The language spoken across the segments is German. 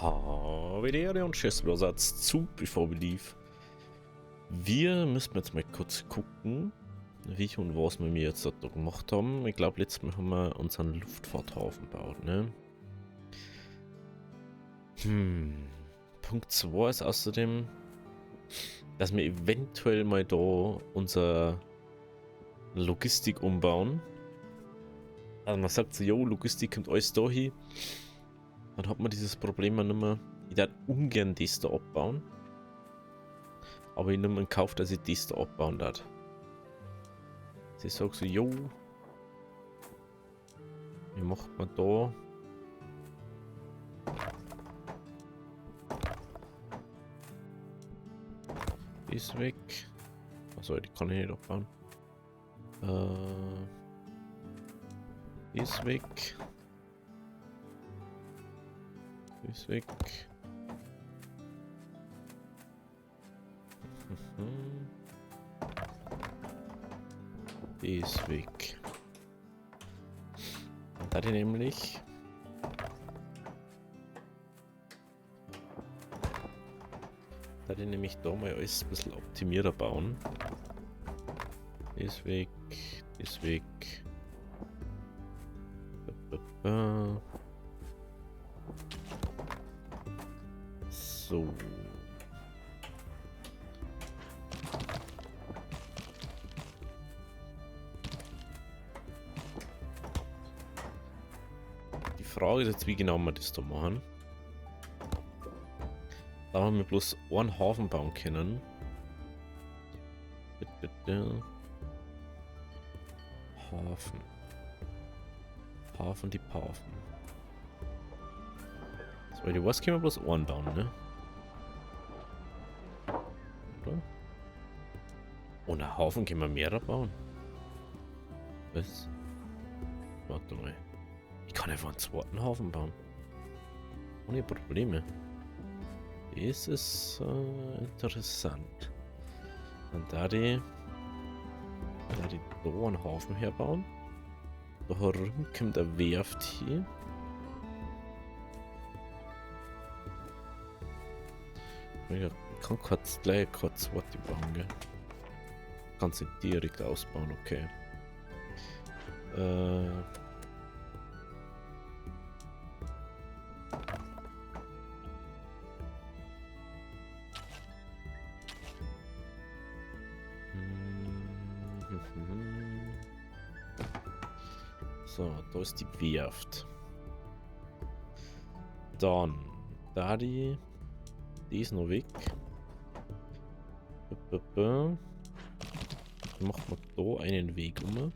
HWD und Chessblorsatz zu Before Belief. Wir müssen jetzt mal kurz gucken, wie und was wir jetzt da gemacht haben. Ich glaube, letztes Mal haben wir unseren Luftfahrthafen gebaut, ne? Punkt 2 ist außerdem, dass wir eventuell mal da unser Logistik umbauen. Also man sagt so, jo, Logistik kommt alles da hin. Dann hat man dieses Problem nicht mehr. Ich darf ungern das da abbauen. Aber ich nehme in Kauf, dass ich das da abbauen darf. Sie sagt so, jo. Wie macht man da? Die ist weg. Achso, die kann ich nicht abbauen. Die ist weg. Die ist weg. Die ist weg. Und da die nämlich. Da die nämlich da mal alles ein bisschen optimierter bauen. Die ist weg. Die ist weg. So. Die Frage ist jetzt, wie genau wir das da machen. Da haben wir bloß einen Hafen bauen können. Hafen. Hafen, die Hafen. So, die was können wir bloß einen bauen, ne? Oder? Ohne Hafen können wir mehrere bauen. Was? Warte mal. Ich kann einfach einen zweiten Hafen bauen. Ohne Probleme. Das ist interessant. Und da die da einen Hafen herbauen. Da herum kommt eine Werft hier. Ich kann gleich kurz Worte bauen, gell? Kannst du direkt ausbauen, okay. So, da ist die Werft. Dann, da die ist noch weg. Dann machen wir da einen Weg um.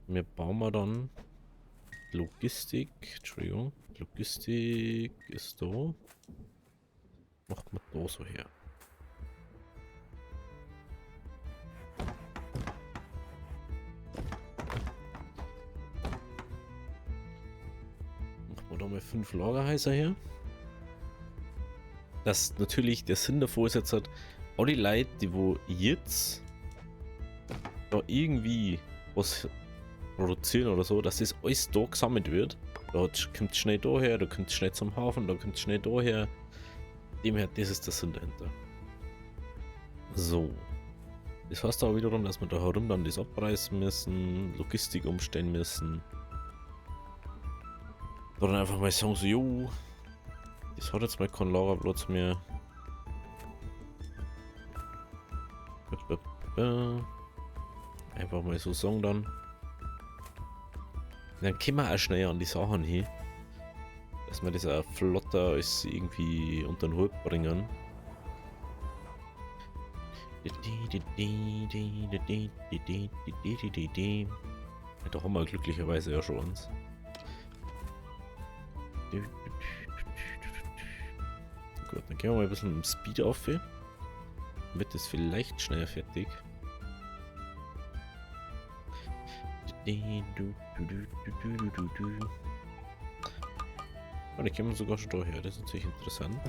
Wir bauen wir dann Logistik. Entschuldigung. Logistik ist da. Macht man da so her. Machen wir da mal 5 Lagerhäuser her. Das natürlich der Sinn davor ist jetzt halt, alle Leute, die wo jetzt da irgendwie was produzieren oder so, dass das alles da gesammelt wird. Da kommt schnell daher, da kommt schnell zum Hafen, da kommt schnell daher. Dem her, das ist der Sinn dahinter. So. Das heißt aber wiederum, dass wir da herum dann das abreißen müssen, Logistik umstellen müssen. Oder einfach mal sagen so, jo, das hat jetzt mal keinen Lagerplatz mehr. Einfach mal so sagen dann. Dann können wir auch schneller an die Sachen hin. Dass wir das auch flotter als irgendwie unter den Hut bringen. Da haben wir glücklicherweise ja schon uns. Gut, dann gehen wir mal ein bisschen im Speed auf. Dann wird das vielleicht schneller fertig. Und die kommen sogar schon daher, das ist natürlich interessant.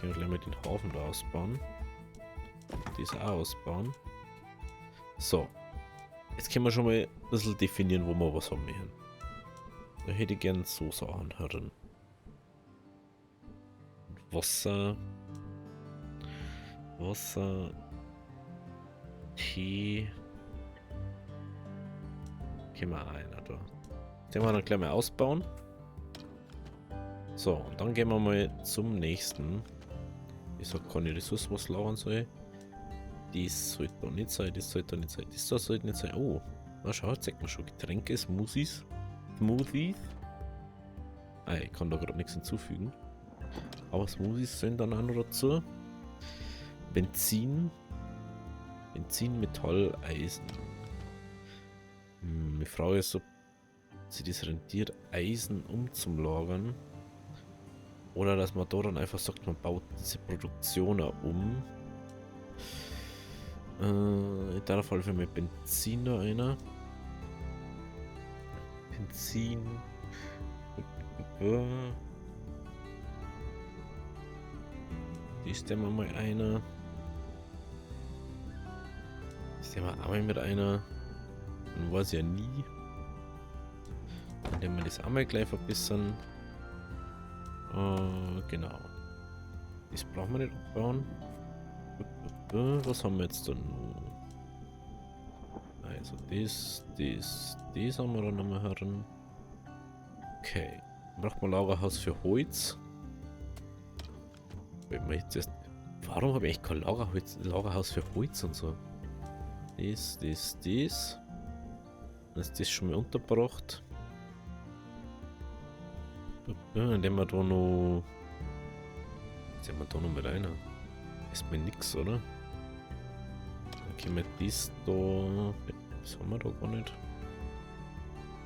Können wir gleich mal den Hafen da ausbauen. Das auch ausbauen. So. Jetzt können wir schon mal ein bisschen definieren, wo wir was haben möchten. Da hätte ich gern so Sachen herin. Wasser. Wasser. Tee. Gehen wir einer da. Den wir dann gleich mal ausbauen. So, und dann gehen wir mal zum nächsten. Ich sag keine Ressourcen, was lagern soll. Das sollte da nicht sein, das sollte da nicht sein, das da sollte nicht sein. Oh, na schau, jetzt zeigt man schon Getränke, Smoothies. Ah, ich kann da gerade nichts hinzufügen. Aber Smoothies sind dann auch noch dazu. Benzin. Benzin, Metall, Eisen. Die Frage ist, ob sich das rentiert, Eisen umzulagern. Oder dass man da dann einfach sagt, man baut diese Produktion auch um. In der Fall für mich Benzin da einer. Benzin. Die stemmen wir mal einer. Die stemmen wir einmal mit einer. Man weiß ja nie. Indem wir das einmal gleich verbessern. Genau. Das brauchen wir nicht abbauen. Was haben wir jetzt da noch? Also das haben wir dann nochmal heran. Okay. Braucht man Lagerhaus für Holz? Warum habe ich echt kein Lagerhaus für Holz und so? Das. Dann ist das schon mal untergebracht. Indem wir da noch. Jetzt haben wir da noch mit einer. Ist mir nix, oder? Dann können wir das da. Das haben wir da gar nicht.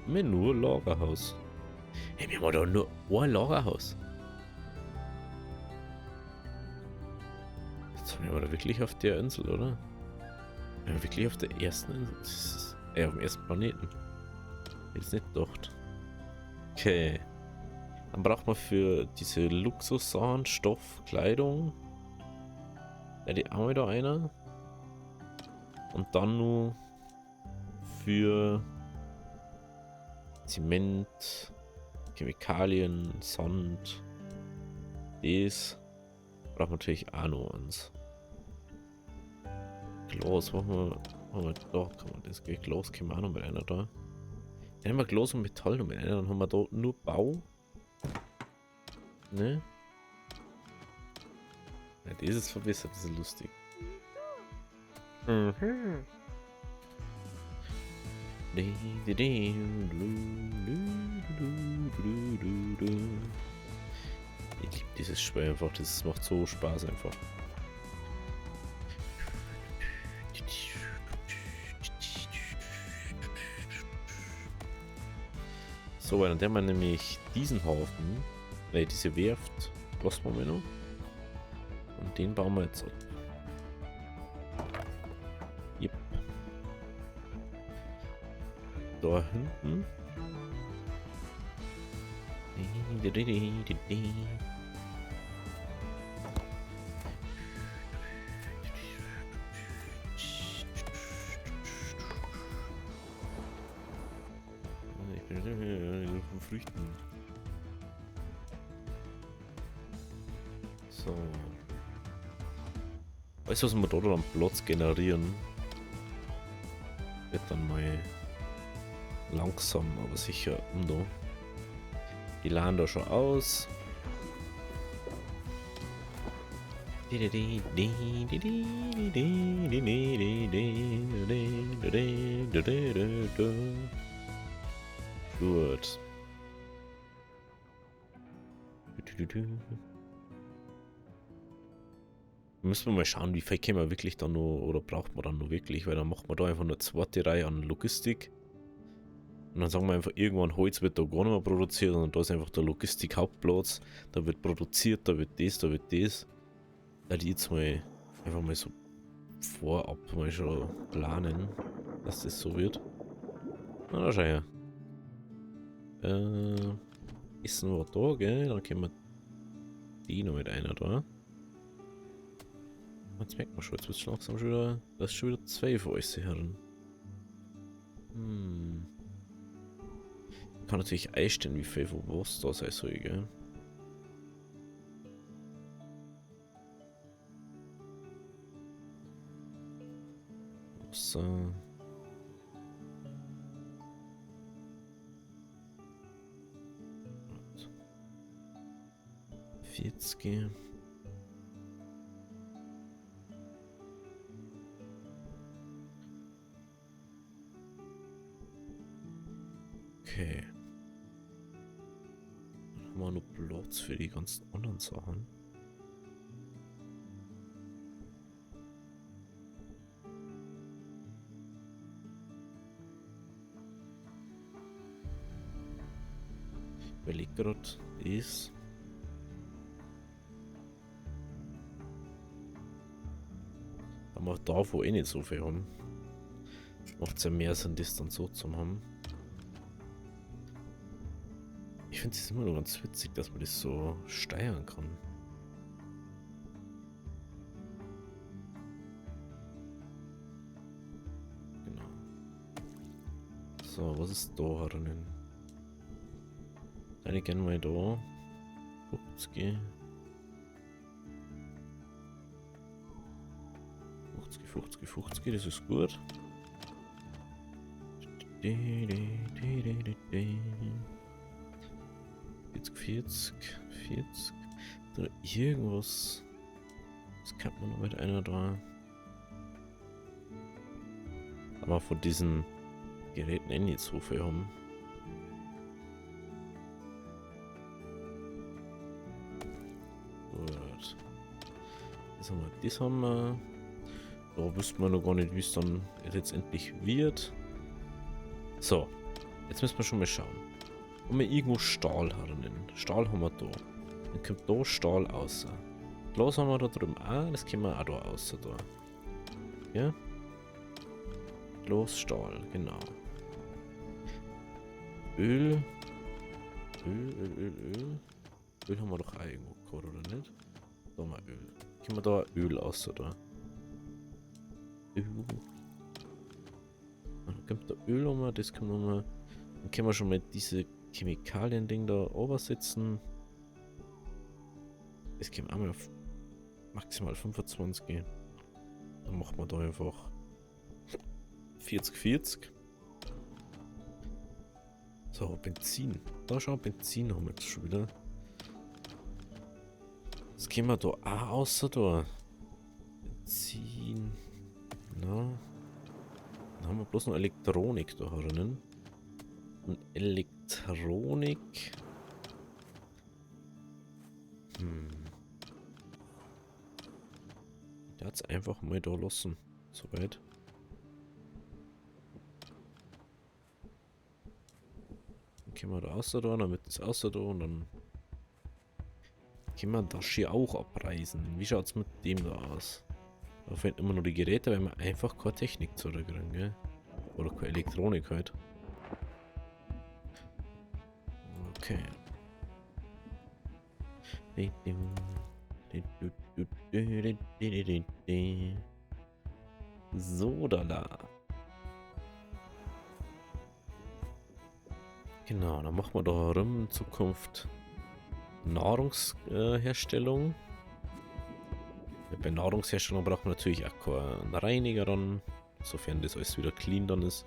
Wir haben nur Lagerhaus. Hey, wir haben da nur ein Lagerhaus. Jetzt sind wir aber wirklich auf der Insel, oder? Ja, wirklich auf der ersten Insel. Auf dem ersten Planeten. Jetzt nicht gedacht. Okay. Dann braucht man für diese Luxussachen, Stoff, Kleidung. Ja, die auch wieder einer. Und dann nur für Zement, Chemikalien, Sand. Das braucht man natürlich auch noch eins. Glas, machen wir da, kann man das Glas können wir auch noch mit einer da. Dann haben wir Glas und Metall noch mit einer, dann haben wir da nur Bau. Ne? Ja, das ist verbessert, das ist lustig. Mhm. Ich liebe dieses Spiel einfach, das macht so Spaß einfach. So, weil dann haben wir nämlich diesen Hafen, diese Werft, lassen wir mal noch. Und den bauen wir jetzt ab. Yep. Da hinten. Ich bin von Früchten. So. Weißt du, was wir da am Platz generieren? Wird dann mal langsam, aber sicher um da. Die laden da schon aus. Gut. Müssen wir mal schauen, wie viel können wir wirklich dann noch, oder braucht man dann noch wirklich, weil dann macht man da einfach eine zweite Reihe an Logistik. Und dann sagen wir einfach, irgendwann Holz wird da gar nicht mehr produziert und da ist einfach der Logistik-Hauptplatz. Da wird produziert, da wird das, da wird das. Da die jetzt mal einfach mal so vorab mal schon planen, dass das so wird. Na, da schau her. Essen wir da, gell? Dann können wir die noch mit einer da. Jetzt merkt man schon, jetzt wird es langsam schon wieder. Das ist schon wieder 2 für euch, Herren. Ich kann natürlich einstellen, wie viel von was da sein soll, gell? aus. 40. Okay. Dann haben wir noch Platz für die ganzen anderen Sachen. Ich überlege gerade, das. Aber da, wo eh nicht so viel haben, macht es ja mehr Sinn, das dann so zu haben. Ich finde es immer noch ganz witzig, dass man das so steuern kann. Genau. So, was ist da drinnen? Eine gerne mal da. 50. 50, 50, das ist gut. 40, 40. Da irgendwas. Das kann man noch mit einer da. Aber von diesen Geräten eh nicht so viel haben. Gut. Das haben wir. Da wüssten wir noch gar nicht, wie es dann letztendlich wird. So, jetzt müssen wir schon mal schauen. Haben wir irgendwo Stahl herinnen? Stahl haben wir da. Dann kommt da Stahl raus. Glas haben wir da drüben auch, das können wir auch da raus. Da. Ja? Glas, Stahl, genau. Öl. Öl haben wir doch auch irgendwo gehabt, oder nicht? Da haben wir Öl. Können wir da Öl raus, da? Dann kommt da Öl um, das können wir mal. Dann können wir schon mal diese Chemikalien-Ding da übersetzen. Das können wir auch mal auf maximal 25 gehen. Dann macht man da einfach 40, 40. So, Benzin. Da schau, Benzin haben wir jetzt schon wieder. Das können wir da auch außer da. Benzin. Na. Dann haben wir bloß noch Elektronik da drinnen. Und Elektronik. Der hat es einfach mal da lassen. Soweit. Dann können wir da außer da, dann wird das außer da und dann können wir das hier auch abreißen. Wie schaut es mit dem da aus? Da fehlen immer nur die Geräte, weil wir einfach keine Technik zurückkriegen, gell? Oder keine Elektronik halt. Okay. So, da. Genau, dann machen wir da rum in Zukunft Nahrungsherstellung. Bei Nahrungsherstellung braucht man natürlich auch keinen Reiniger dann, sofern das alles wieder clean dann ist.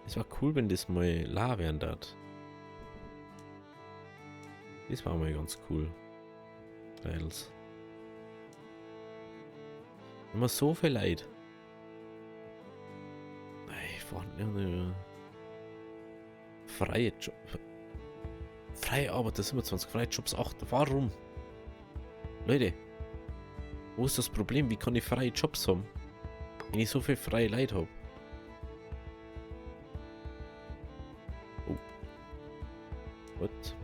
Es war cool, wenn das mal la werden darf. Das war mal ganz cool. Teils. Immer so viel Leid. Ich war eine freie Job. Freie Arbeit, das 27, freie Jobs 8. Warum? Leute, wo ist das Problem? Wie kann ich freie Jobs haben, wenn ich so viel freie Leid habe? Oh. What?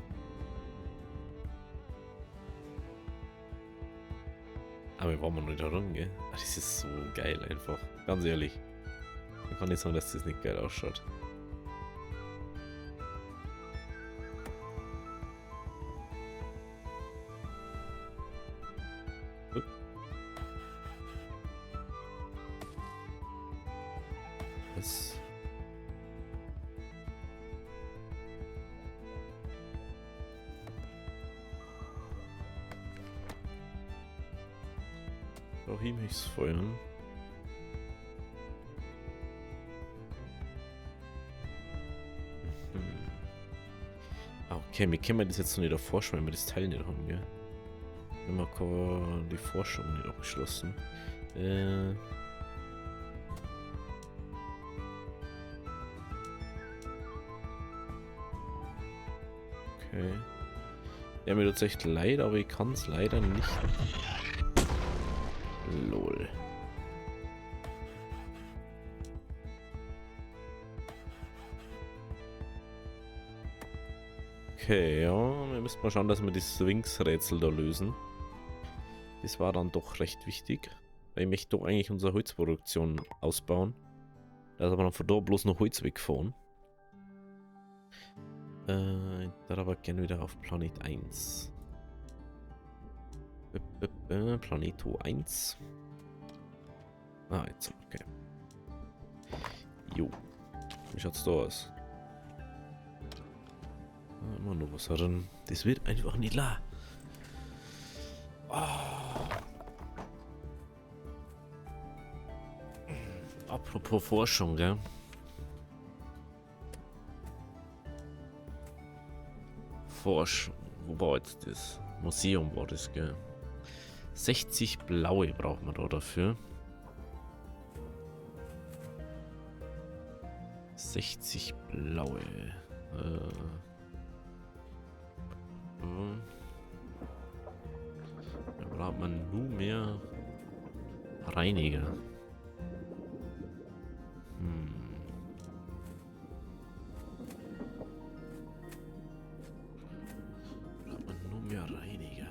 Aber wir waren noch nicht herum, gell? Das ist so geil einfach. Ganz ehrlich. Ich kann nicht sagen, dass das nicht geil ausschaut. Was? Da ihm ich's feuern. Okay, wir können das jetzt noch nicht erforschen, wenn wir das Teil nicht haben, gell? Wir haben die Forschung nicht abgeschlossen. Okay. Ja, mir tut's echt leid, aber ich kann es leider nicht. Lol. Okay, ja, wir müssen mal schauen, dass wir das Sphinx-Rätsel da lösen. Das war dann doch recht wichtig, weil ich möchte doch eigentlich unsere Holzproduktion ausbauen. Da ist aber dann von da bloß noch Holz wegfahren. Ich darf aber gerne wieder auf Planet 1. Planeto 1. Ah, jetzt, okay. Jo. Wie schaut's da aus? Immer noch was drin. Das wird einfach nicht la. Oh. Apropos Forschung, gell? Forschung. Wo war jetzt das? Museum war das, gell? 60 blaue braucht man da dafür. 60 blaue. Da braucht man nur mehr Reiniger. Braucht man nur mehr Reiniger.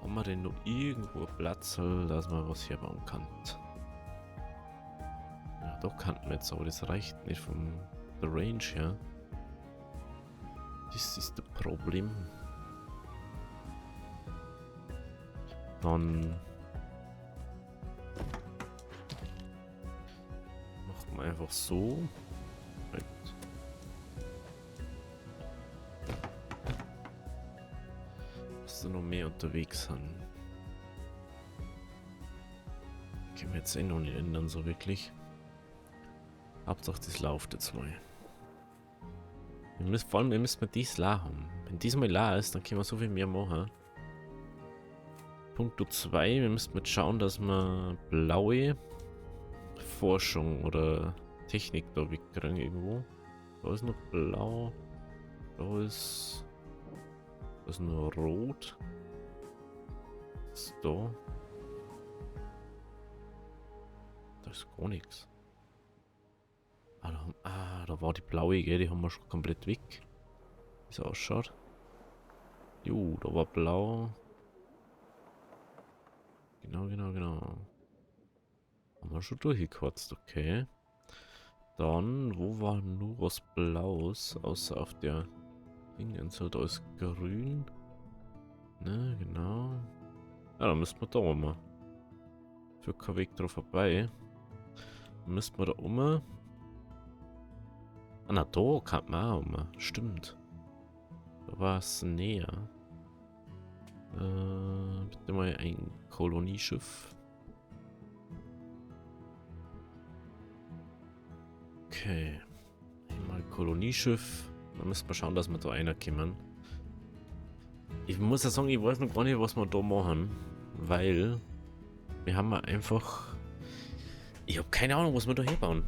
Haben wir denn noch irgendwo Platz, dass man was hier bauen kann? Ja, doch kannten wir jetzt, aber das reicht nicht vom der Range her. Das ist das Problem. Dann machen wir einfach so. Dass da noch mehr unterwegs sind. Können wir jetzt eh noch nicht ändern, so wirklich. Hauptsache das läuft jetzt mal. Vor allem, wir müssen dies la haben. Wenn diesmal la ist, dann können wir so viel mehr machen. Punkt 2, wir müssen jetzt schauen, dass wir blaue Forschung oder Technik da wegkriegen irgendwo. Da ist noch blau. Da ist nur rot. Was ist da? Da ist gar nichts. Da war die blaue, gell? Die haben wir schon komplett weg. Wie es ausschaut. Jo, da war blau. Genau. Haben wir schon durchgekotzt, okay. Dann, wo war nur was Blaues, außer auf der Dingensel? Da ist grün. Ne, genau. Ja, dann müssten wir da rum. Für kein Weg drauf vorbei. Dann müssten wir da rum. Ah, na, da kann man auch rum. Stimmt. Da war es näher. Bitte mal ein Kolonieschiff. Okay. Einmal Kolonieschiff. Dann müssen wir schauen, dass wir da einer kommen. Ich muss ja sagen, ich weiß noch gar nicht, was wir da machen. Weil wir haben einfach... Ich habe keine Ahnung, was wir da herbauen.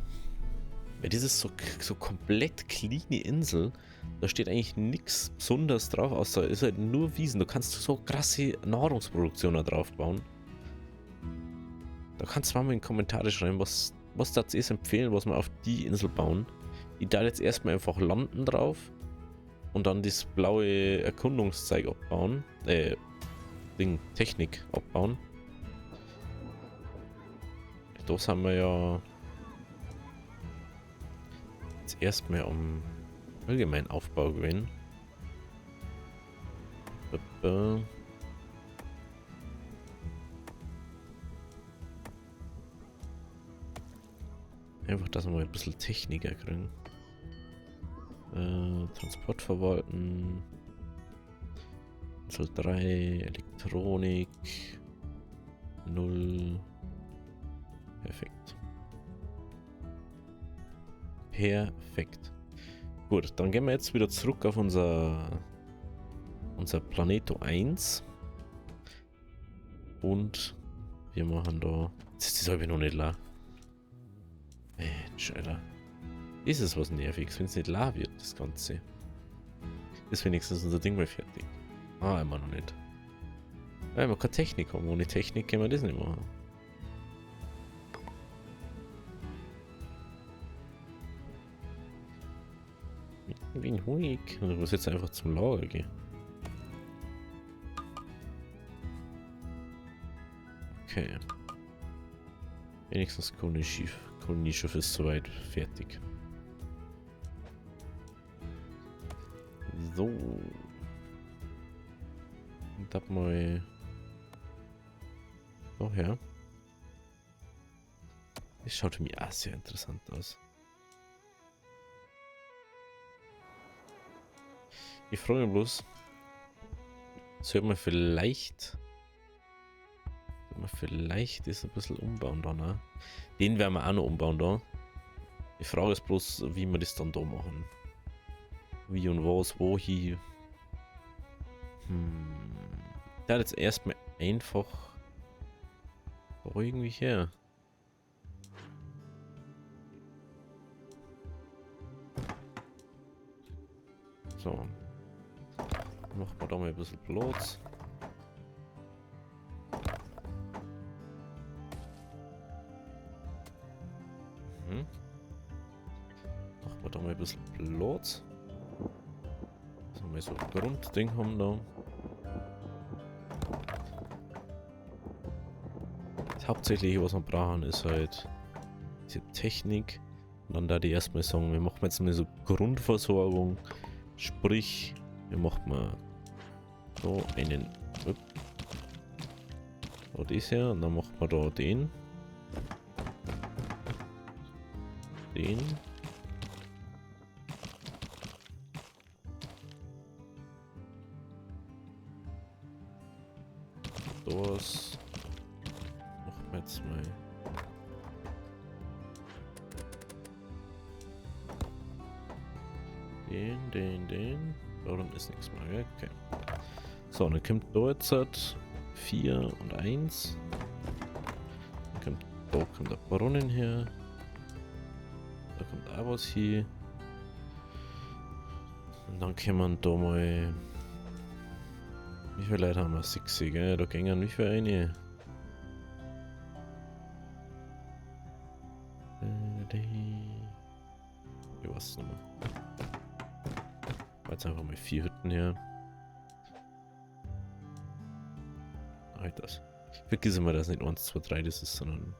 Weil das ist so komplett cleane Insel. Da steht eigentlich nichts Besonderes drauf, außer ist halt nur Wiesen. Du kannst so krasse Nahrungsproduktionen drauf bauen. Da kannst du mal in die Kommentare schreiben, was das ist empfehlen, was wir auf die Insel bauen. Ich da jetzt erstmal einfach landen drauf und dann das blaue Erkundungszeug abbauen. Technik abbauen. Das haben wir ja jetzt erstmal um allgemeinen Aufbau gewinnen. Einfach, dass wir mal ein bisschen Techniker kriegen. Transport verwalten. Insel 3, Elektronik. 0. Perfekt. Perfekt. Gut, dann gehen wir jetzt wieder zurück auf unser Planeto 1. Und wir machen da... Jetzt ist die Salbe noch nicht la. Mensch, Alter. Ist es was Nerviges, wenn es nicht la wird, das Ganze. Ist wenigstens unser Ding mal fertig. Ah, immer noch nicht. Weil wir keine Technik haben. Ohne Technik können wir das nicht machen. Wie ein Honig. Und ich muss jetzt einfach zum Lager gehen. Okay. Wenigstens Kolonieschiff ist soweit fertig. So. Und ab mal. Oh ja. Das schaut für mich auch sehr interessant aus. Ich freue mich bloß. Sollte man vielleicht das ein bisschen umbauen da, ne? Den werden wir auch noch umbauen da. Die Frage ist bloß, wie wir das dann da machen. Wie und was, wo hier. Der hat jetzt erstmal einfach da irgendwie her. So. Machen wir da mal ein bisschen Platz. Machen wir da mal ein bisschen Platz. Dass wir so ein Grundding haben da. Das Hauptsächliche, was wir brauchen, ist halt diese Technik. Und dann da die erstmal sagen, wir machen jetzt mal so Grundversorgung. Sprich, wir machen mal so einen. Da das her und dann machen wir da den. Den. Das. Machen wir jetzt mal. Den. Darum ist nichts mehr, gell? Okay. So, dann kommt da jetzt halt 4 und 1. Da kommt der Brunnen her. Da kommt auch was hier. Und dann können wir da mal. Wie viele Leute haben wir? 6, gell? Da gehen wie viele rein? Ich weiß nicht mehr. Jetzt einfach mal 4 Hütten her. Halt das. Vergiss immer, dass nicht 1, 2, 3 das ist, sondern.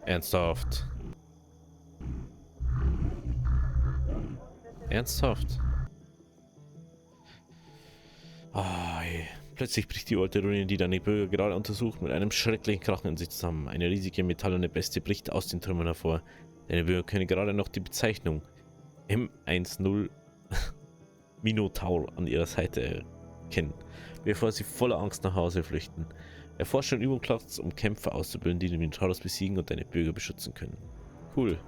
Ernsthaft. Ernsthaft. Ah, ey. Plötzlich bricht die alte Ruine, die deine Bürger gerade untersucht, mit einem schrecklichen Krachen in sich zusammen. Eine riesige metallene Bestie bricht aus den Trümmern hervor. Deine Bürger können gerade noch die Bezeichnung M10 Minotaur an ihrer Seite kennen, bevor sie voller Angst nach Hause flüchten. Erforschen Übungsplatz, um Kämpfer auszubilden, die den Minotaurus besiegen und deine Bürger beschützen können. Cool.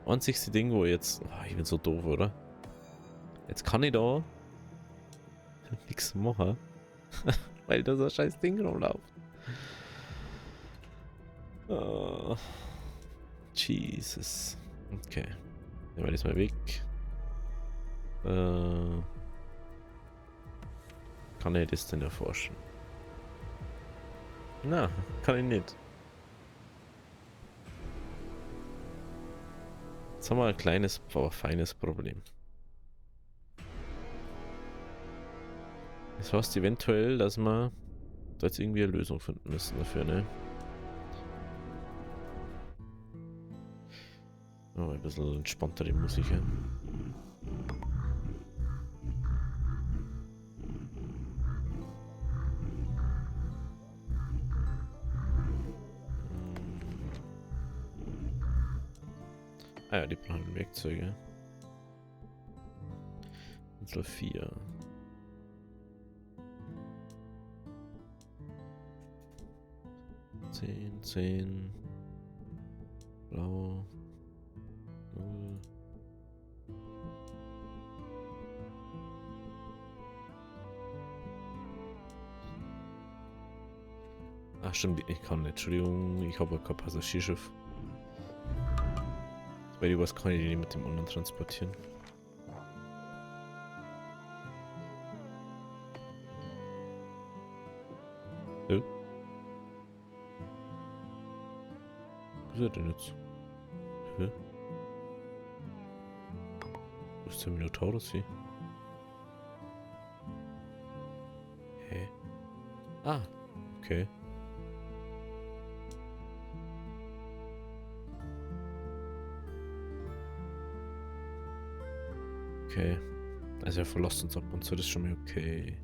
Das einzigste Ding, wo jetzt... Oh, ich bin so doof, oder? Jetzt kann ich da nichts machen, weil da so ein scheiß Ding rumläuft. Oh. Jesus. Okay. Nehmen wir das mal weg. Kann ich das denn erforschen? Na, kann ich nicht. Jetzt haben wir ein kleines, aber feines Problem. Das heißt eventuell, dass wir da jetzt irgendwie eine Lösung finden müssen dafür, ne? Oh, ein bisschen entspanntere Musik. Ja. Ah ja, die brauchen Werkzeuge. Insel 4. Zehn. Blau. 0. Ach stimmt, ich kann nicht. Entschuldigung, ich habe kein Passagierschiff. Weil ich was kann ich nicht mit dem anderen transportieren. Ja. Was ist er denn jetzt? Hä? Wo ist der Minotaurus hier? Hä? Ah, okay. Okay. Also er verlässt uns ab und zu, das ist schon mal okay.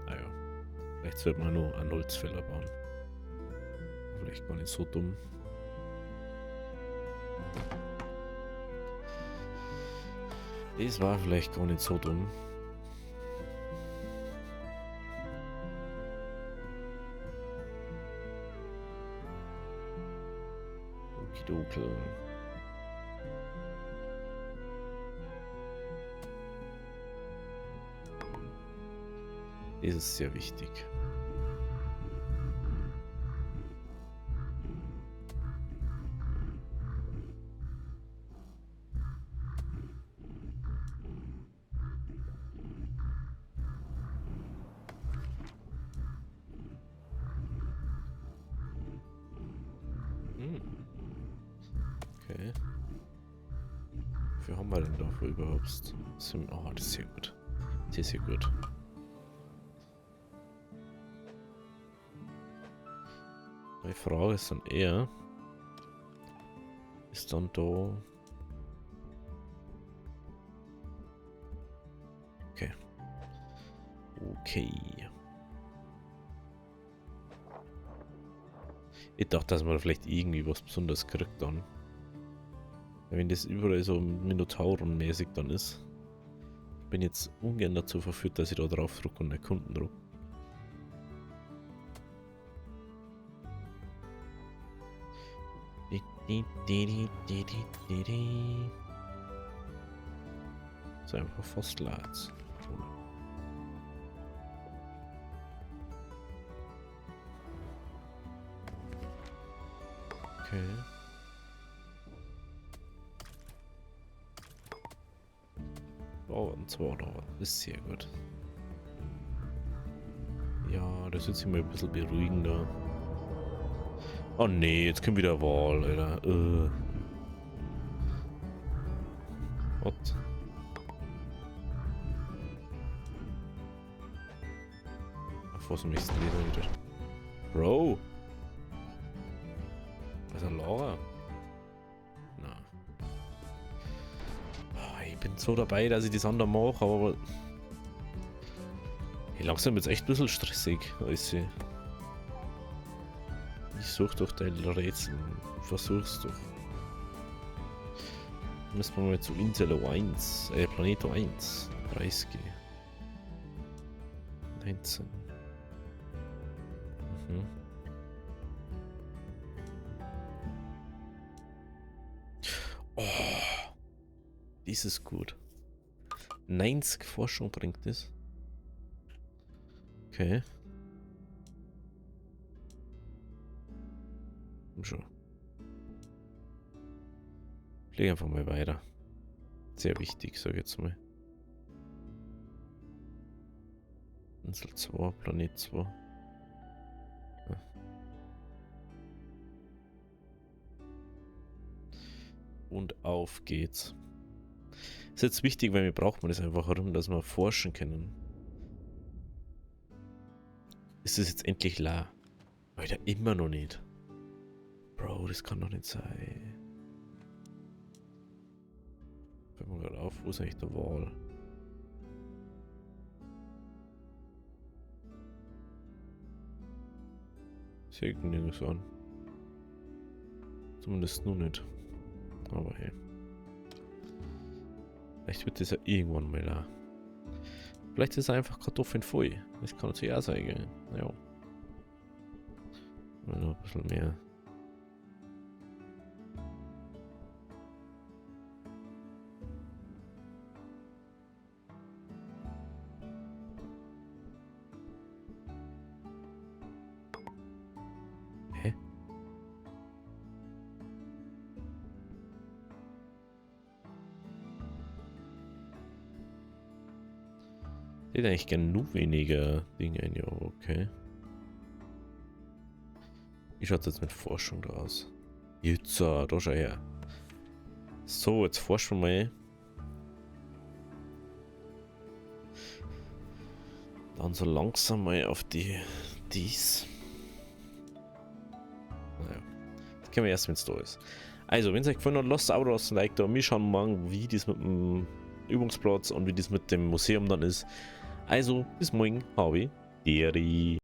Ah ja. Vielleicht sollte man nur einen Holzfäller bauen. Vielleicht gar nicht so dumm. Das war vielleicht gar nicht so dumm. Okidokel. Das ist sehr wichtig. Okay. Wie haben wir denn da überhaupt? Oh, das ist sehr gut. Das ist sehr gut. Die Frage ist dann eher, ist dann da... Okay. Okay. Ich dachte, dass man vielleicht irgendwie was Besonderes kriegt dann. Wenn das überall so Minotauren-mäßig dann ist. Ich bin jetzt ungern dazu verführt, dass ich da drauf drücke und erkunden drücke. So einfach Fosslats. Okay. Oh, und zwar da. Das ist sehr gut. Ja, das wird sich mal ein bisschen beruhigender. Oh nee, jetzt kommt wieder Wahl, Alter. What? Auf was am nächsten Leder wieder? Bro! Was ist ein Laura? Na. Oh, ich bin so dabei, dass ich das andere mache, aber... Hey, langsam wird es echt ein bisschen stressig, weiß ich. Ich such doch deine Rätsel. Versuch's doch. Müssen wir mal zu Insel 1, Planeto 1. 30. 19. Mhm. Oh. Das ist gut. 90 Forschung bringt das. Okay. Schon. Flieg einfach mal weiter. Sehr wichtig, sag ich jetzt mal. Insel 2, Planet 2. Ja. Und auf geht's. Ist jetzt wichtig, weil wir brauchen das einfach herum, dass wir forschen können. Ist es jetzt endlich la? Alter, immer noch nicht. Bro, das kann doch nicht sein. Fällt mir gerade auf, wo ist eigentlich der Wall? Sieht nirgends an. Zumindest nur nicht. Aber hey. Vielleicht wird das ja irgendwann mal da. Vielleicht ist er einfach Kartoffeln voll. Das kann natürlich auch sein, gell? Ja. Oder noch ein bisschen mehr. Hä? Ich hätte eigentlich gerne nur weniger Dinge in ja, okay. Wie schaut es jetzt mit Forschung da aus? Jetzt, da schau her. So, jetzt forschen wir mal. Dann so langsam mal auf dies. Naja. Das können wir erst, wenn es da ist. Also, wenn es euch gefallen hat, lasst auch ein Like da. Wir schauen morgen, wie das mit dem Übungsplatz und wie das mit dem Museum dann ist. Also, bis morgen. Habe Deri.